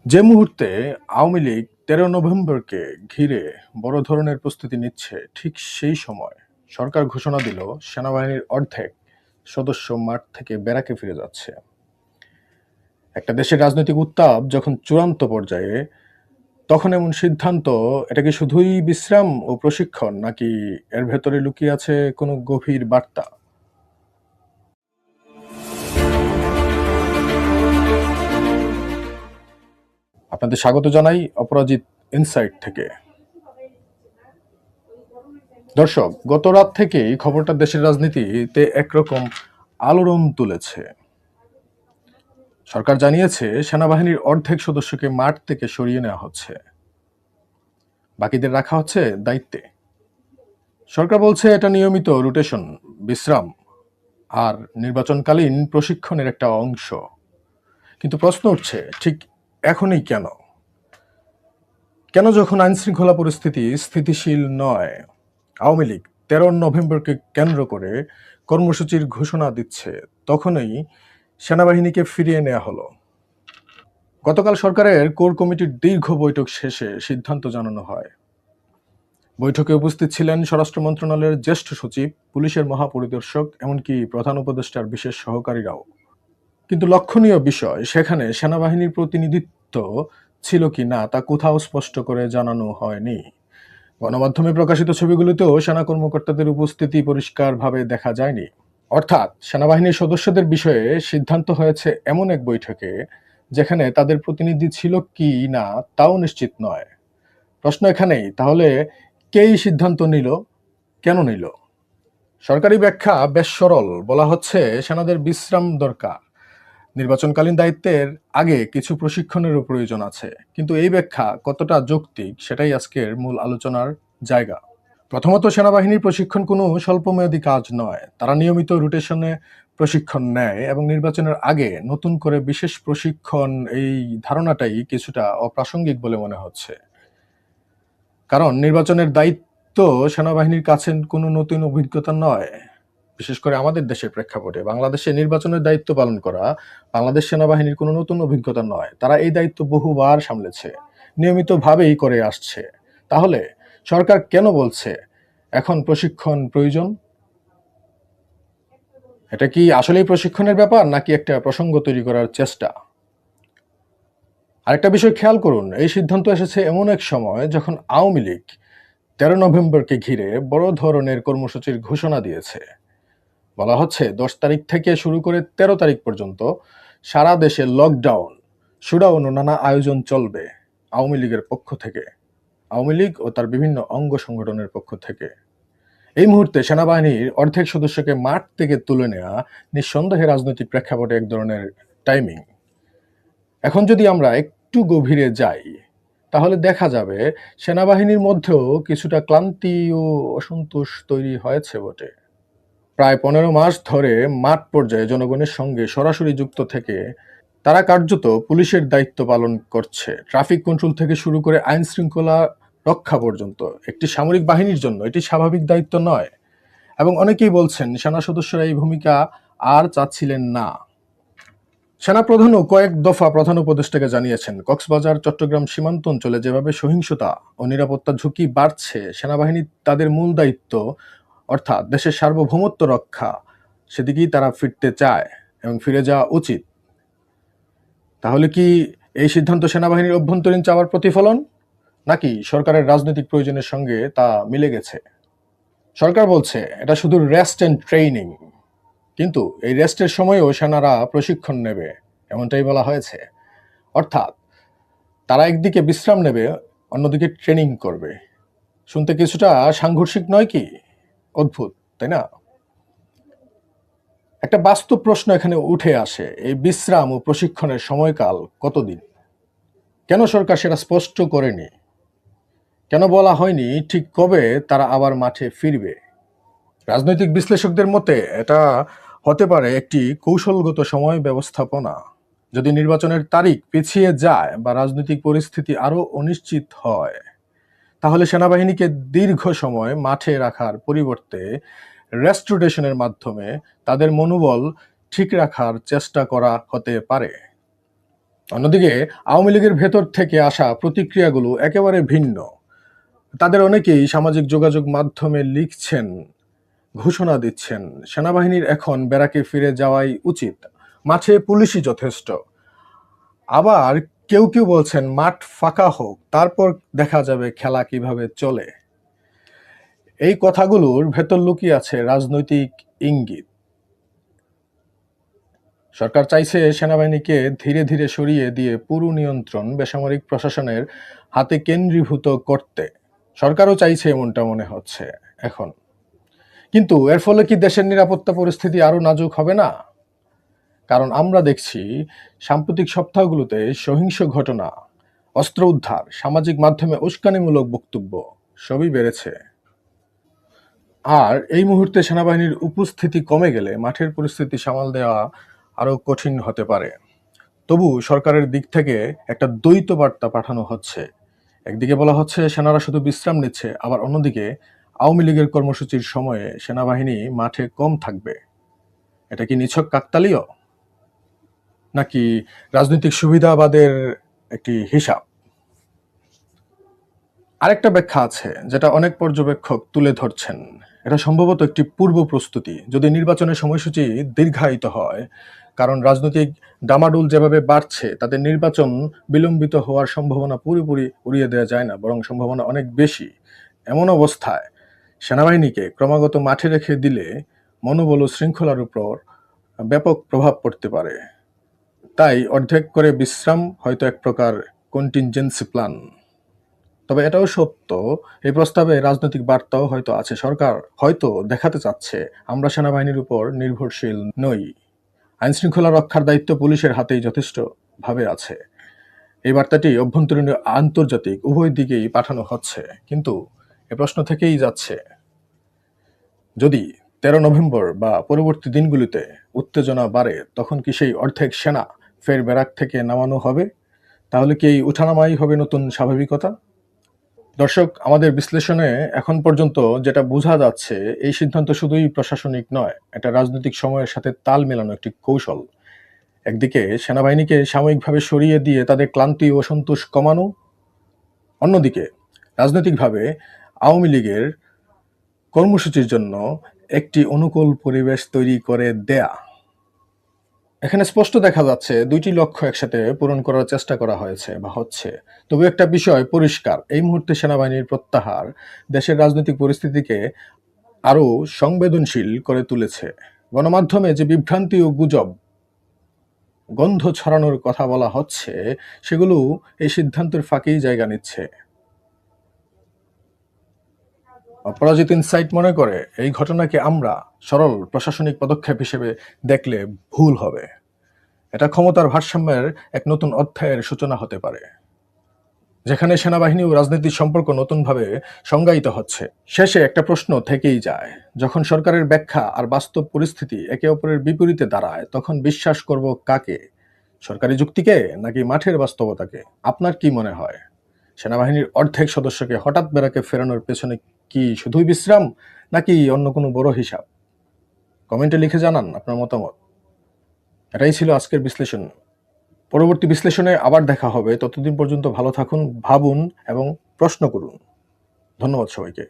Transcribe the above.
যে মুহূর্তে আওয়ামী লীগ ১৩ নভেম্বরকে ঘিরে বড় ধরনের প্রস্তুতি নিচ্ছে, ঠিক সেই সময় সরকার ঘোষণা দিল সেনাবাহিনীর অর্ধেক সদস্য মাঠ থেকে ব্যারাকে ফিরে যাচ্ছে। একটা দেশের রাজনৈতিক উত্তাপ যখন চূড়ান্ত পর্যায়ে, তখন এমন সিদ্ধান্ত, এটা কি শুধুই বিশ্রাম ও প্রশিক্ষণ, নাকি এর ভেতরে লুকিয়ে আছে কোনো গভীর বার্তা? আপনাদের স্বাগত জানাই অপরাজিত ইনসাইট থেকে। দর্শক, গত রাত থেকেই খবরটা দেশের রাজনীতিতে একরকম আলোড়ন তুলেছে। সরকার জানিয়েছে সেনাবাহিনীর অর্ধেক সদস্যকে মাঠ থেকে সরিয়ে নেওয়া হচ্ছে, বাকিদের রাখা হচ্ছে দায়িত্বে। সরকার বলছে এটা নিয়মিত রোটেশন, বিশ্রাম আর নির্বাচনকালীন প্রশিক্ষণের একটা অংশ। কিন্তু প্রশ্ন উঠছে, ঠিক এখনই কেন? কেন যখন আইনশৃঙ্খলা পরিস্থিতি স্থিতিশীল নয়, আওয়ামী লীগ ১৩ নভেম্বরকে কেন্দ্র করে কর্মসূচির ঘোষণা দিচ্ছে, তখনই সেনাবাহিনীকে ফিরিয়ে নেওয়া হলো? গতকাল সরকারের কোর কমিটির দীর্ঘ বৈঠক শেষে সিদ্ধান্ত জানানো হয়। বৈঠকে উপস্থিত ছিলেন স্বরাষ্ট্র মন্ত্রণালয়ের জ্যেষ্ঠ সচিব, পুলিশের মহাপরিদর্শক, এমনকি প্রধান উপদেষ্টার বিশেষ সহকারীরাও। কিন্তু লক্ষণীয় বিষয়, সেখানে সেনাবাহিনীর প্রতিনিধিত্ব ছিল কি না তা কোথাও স্পষ্ট করে জানানো হয়নি। গণমাধ্যমে প্রকাশিত ছবিগুলোতেও সেনা কর্মকর্তাদের উপস্থিতি পরিষ্কারভাবে দেখা যায়নি। অর্থাৎ সেনাবাহিনীর সদস্যদের বিষয়ে সিদ্ধান্ত হয়েছে এমন এক বৈঠকে যেখানে তাদের প্রতিনিধি ছিল কি না তাও নিশ্চিত নয়। প্রশ্ন এখানেই, তাহলে কেই সিদ্ধান্ত নিল, কেন নিল? সরকারি ব্যাখ্যা বেশ সরল। বলা হচ্ছে সেনাদের বিশ্রাম দরকার, নির্বাচনকালীন দায়িত্বের আগে কিছু প্রশিক্ষণেরও প্রয়োজন আছে। কিন্তু এই ব্যাখ্যা কতটা যৌক্তিক, সেটাই আজকের মূল আলোচনার জায়গা। প্রথমত, সেনাবাহিনীর প্রশিক্ষণ কোনো স্বল্পমেয়াদী কাজ নয়। তারা নিয়মিত রোটেশনে প্রশিক্ষণ নেয় এবং নির্বাচনের আগে নতুন করে বিশেষ প্রশিক্ষণ, এই ধারণাটাই কিছুটা অপ্রাসঙ্গিক বলে মনে হচ্ছে। কারণ নির্বাচনের দায়িত্ব সেনাবাহিনীর কাছে কোনো নতুন অভিজ্ঞতা নয়। বিশেষ করে আমাদের দেশের প্রেক্ষাপটে বাংলাদেশে নির্বাচনের দায়িত্ব পালন করা বাংলাদেশ সেনাবাহিনীর কোনো নতুন অভিজ্ঞতা নয়। তারা এই দায়িত্ব বহুবার সামলেছে, নিয়মিতভাবেই করে আসছে। তাহলে সরকার কেন বলছে এখন প্রশিক্ষণ প্রয়োজন? এটা কি আসলেই প্রশিক্ষণের ব্যাপার, নাকি একটা প্রসঙ্গ তৈরি করার চেষ্টা? আরেকটা বিষয় খেয়াল করুন, এই সিদ্ধান্ত এসেছে এমন এক সময় যখন আওয়ামী লীগ ১৩ নভেম্বরকে ঘিরে বড় ধরনের কর্মসূচির ঘোষণা দিয়েছে। বলা হচ্ছে ১০ তারিখ থেকে শুরু করে ১৩ তারিখ পর্যন্ত সারা দেশে লকডাউন, শুডাউন ও নানা আয়োজন চলবে আওয়ামী লীগের পক্ষ থেকে, আওয়ামী লীগ ও তার বিভিন্ন অঙ্গ সংগঠনের পক্ষ থেকে। এই মুহূর্তে সেনাবাহিনীর অর্ধেক সদস্যকে মাঠ থেকে তুলে নেওয়া নিঃসন্দেহে রাজনৈতিক প্রেক্ষাপটে এক ধরনের টাইমিং। এখন যদি আমরা একটু গভীরে যাই, তাহলে দেখা যাবে সেনাবাহিনীর মধ্যেও কিছুটা ক্লান্তি ও অসন্তোষ তৈরি হয়েছে বটে। প্রায় ১৫ মাস ধরে মাঠ পর্যায়ে জনগণের সঙ্গে সরাসরি যুক্ত থেকে তারা কার্যত পুলিশের দায়িত্ব পালন করছে। ট্রাফিক কন্ট্রোল থেকে শুরু করে আইন শৃঙ্খলা রক্ষা পর্যন্ত একটি সামরিক বাহিনীর জন্য এটি স্বাভাবিক দায়িত্ব নয়। এবং অনেকেই বলছেন সেনা সদস্যরা এই ভূমিকা আর চাচ্ছিলেন না। সেনাপ্রধানও কয়েক দফা প্রধান উপদেষ্টাকে জানিয়েছেন, কক্সবাজার চট্টগ্রাম সীমান্ত অঞ্চলে যেভাবে সহিংসতা ও নিরাপত্তার ঝুঁকি বাড়ছে, সেনাবাহিনী তাদের মূল দায়িত্ব, অর্থাৎ দেশের সার্বভৌমত্ব রক্ষা, সেদিকেই তারা ফিরতে চায় এবং ফিরে যাওয়া উচিত। তাহলে কি এই সিদ্ধান্ত সেনাবাহিনীর অভ্যন্তরীণ চাওয়ার প্রতিফলন, নাকি সরকারের রাজনৈতিক প্রয়োজনের সঙ্গে তা মিলে গেছে? সরকার বলছে এটা শুধু রেস্ট অ্যান্ড ট্রেনিং, কিন্তু এই রেস্টের সময়ও সেনারা প্রশিক্ষণ নেবে, এমনটাই বলা হয়েছে। অর্থাৎ তারা একদিকে বিশ্রাম নেবে, অন্যদিকে ট্রেনিং করবে। শুনতে কিছুটা সাংঘর্ষিক নয় কি? অদ্ভুত, তাই না? একটা বাস্তব প্রশ্ন এখানে উঠে আসে, এই বিশ্রাম ও প্রশিক্ষণের সময়কাল কতদিন? কেন সরকার সেটা স্পষ্ট করেনি? কেন বলা হয়নি ঠিক কবে তারা আবার মাঠে ফিরবে? রাজনৈতিক বিশ্লেষকদের মতে এটা হতে পারে একটি কৌশলগত সময় ব্যবস্থাপনা। যদি নির্বাচনের তারিখ পিছিয়ে যায় বা রাজনৈতিক পরিস্থিতি আরও অনিশ্চিত হয়, তাহলে সেনাবাহিনীকে দীর্ঘ সময় মাঠে রাখার পরিবর্তে রেস্ট রোটেশনের মাধ্যমে তাদের মনোবল ঠিক রাখার চেষ্টা করা হতে পারে। অন্যদিকে আওয়ামী লীগের ভেতর থেকে আসা প্রতিক্রিয়াগুলো একেবারে ভিন্ন। তাদের অনেকেই সামাজিক যোগাযোগ মাধ্যমে লিখছেন, ঘোষণা দিচ্ছেন সেনাবাহিনীর এখন ব্যারাকে ফিরে যাওয়াই উচিত, মাঠে পুলিশই যথেষ্ট। আবার কেউ কেউ বলছেন মাঠ ফাঁকা হোক, তারপর দেখা যাবে খেলা কিভাবে চলে। এই কথাগুলোর ভেতর লুকিয়ে আছে রাজনৈতিক ইঙ্গিত। সরকার চাইছে সেনাবাহিনীকে ধীরে ধীরে সরিয়ে দিয়ে পুরো নিয়ন্ত্রণ বেসামরিক প্রশাসনের হাতে কেন্দ্রীভূত করতে। সরকারও চাইছে এমনটা মনে হচ্ছে এখন। কিন্তু এর ফলে কি দেশের নিরাপত্তা পরিস্থিতি আরো নাজুক হবে না? কারণ আমরা দেখছি সাম্প্রতিক সপ্তাহগুলোতে সহিংস ঘটনা, অস্ত্র উদ্ধার, সামাজিক মাধ্যমে উস্কানিমূলক বক্তব্য সবই বেড়েছে। আর এই মুহূর্তে সেনাবাহিনীর উপস্থিতি কমে গেলে মাঠের পরিস্থিতি সামাল দেওয়া আরো কঠিন হতে পারে। তবু সরকারের দিক থেকে একটা দ্বৈত বার্তা পাঠানো হচ্ছে। একদিকে বলা হচ্ছে সেনারা শুধু বিশ্রাম নিচ্ছে, আবার অন্যদিকে আওয়ামী লীগের কর্মসূচির সময়ে সেনাবাহিনী মাঠে কম থাকবে। এটা কি নিছক কাকতালীয়, নাকি রাজনৈতিক সুবিধাবাদের একটি হিসাব? আরেকটা ব্যাখ্যা আছে যেটা অনেক পর্যবেক্ষক তুলে ধরছেন। এটা সম্ভবত একটি পূর্ব প্রস্তুতি, যদি নির্বাচনের সময়সূচি দীর্ঘায়িত হয়। কারণ রাজনৈতিক ডামাডোল যেভাবে বাড়ছে, তাদের নির্বাচন বিলম্বিত হওয়ার সম্ভাবনা পুরোপুরি উড়িয়ে দেওয়া যায় না, বরং সম্ভাবনা অনেক বেশি। এমন অবস্থায় সেনাবাহিনীকে ক্রমাগত মাঠে রেখে দিলে মনোবল ও শৃঙ্খলার উপর ব্যাপক প্রভাব পড়তে পারে। তাই অর্ধেক করে বিশ্রাম হয়তো এক প্রকার কন্টিনজেন্সি প্ল্যান। তবে এটাও সত্য, এই প্রস্তাবে রাজনৈতিক বার্তাও হয়তো আছে। সরকার হয়তো দেখাতে চাচ্ছে আমরা সেনাবাহিনীর উপর নির্ভরশীল নই, আইনশৃঙ্খলা রক্ষার দায়িত্ব পুলিশের হাতেই যথেষ্টভাবে আছে। এই বার্তাটি অভ্যন্তরীণ ও আন্তর্জাতিক উভয় দিকেই পাঠানো হচ্ছে। কিন্তু এ প্রশ্ন থেকেই যাচ্ছে, যদি 13 নভেম্বর বা পরবর্তী দিনগুলিতে উত্তেজনা বাড়ে, তখন কি সেই অর্ধেক সেনা ফের ব্যারাক থেকে নামানো হবে? তাহলে কি এই উঠানামাই হবে নতুন স্বাভাবিকতা? দর্শক, আমাদের বিশ্লেষণে এখন পর্যন্ত যেটা বোঝা যাচ্ছে, এই সিদ্ধান্ত শুধুই প্রশাসনিক নয়, এটা রাজনৈতিক সময়ের সাথে তাল মেলানো একটি কৌশল। একদিকে সেনাবাহিনীকে সাময়িকভাবে সরিয়ে দিয়ে তাদের ক্লান্তি ও অসন্তোষ কমানো, অন্যদিকে রাজনৈতিকভাবে আওয়ামী লীগের কর্মসূচির জন্য একটি অনুকূল পরিবেশ তৈরি করে দেয়া। এখানে স্পষ্ট দেখা যাচ্ছে দুইটি লক্ষ্য একসাথে পূরণ করার চেষ্টা করা হয়েছে বা হচ্ছে। তবু একটা বিষয় পরিষ্কার, এই মুহূর্তে সেনাবাহিনীর প্রত্যাহার দেশের রাজনৈতিক পরিস্থিতিকে আরও সংবেদনশীল করে তুলেছে। গণমাধ্যমে যে বিভ্রান্তি ও গুজব, গন্ধ ছড়ানোর কথা বলা হচ্ছে, সেগুলো এই সিদ্ধান্তের ফাঁকেই জায়গা নিচ্ছে। অপরাজিত ইনসাইট মনে করে এই ঘটনাকে আমরা সরল প্রশাসনিক পদক্ষেপ হিসেবে দেখলে ভুল হবে। এটা ক্ষমতার ভারসাম্যের এক নতুন অধ্যায়ের সূচনা হতে পারে, যেখানে সেনাবাহিনী ও রাজনীতির সম্পর্ক নতুনভাবে সংজ্ঞায়িত হচ্ছে। শেষে একটা প্রশ্ন থেকেই যায়, যখন সরকারের ব্যাখ্যা আর বাস্তব পরিস্থিতি একে অপরের বিপরীতে দাঁড়ায়, তখন বিশ্বাস করব কাকে? সরকারি যুক্তিকে নাকি মাঠের বাস্তবতাকে? আপনার কি মনে হয়? সেনাবাহিনীর অর্ধেক সদস্যকে হঠাৎ ব্যারাকে ফেরানোর পেছনে কি শুধুই বিশ্রাম, নাকি অন্য কোনো বড় হিসাব? কমেন্টে লিখে জানান আপনার মতামত। এটাই ছিল আজকের বিশ্লেষণ। পরবর্তী বিশ্লেষণে আবার দেখা হবে। ততদিন পর্যন্ত ভালো থাকুন, ভাবুন এবং প্রশ্ন করুন। ধন্যবাদ সবাইকে।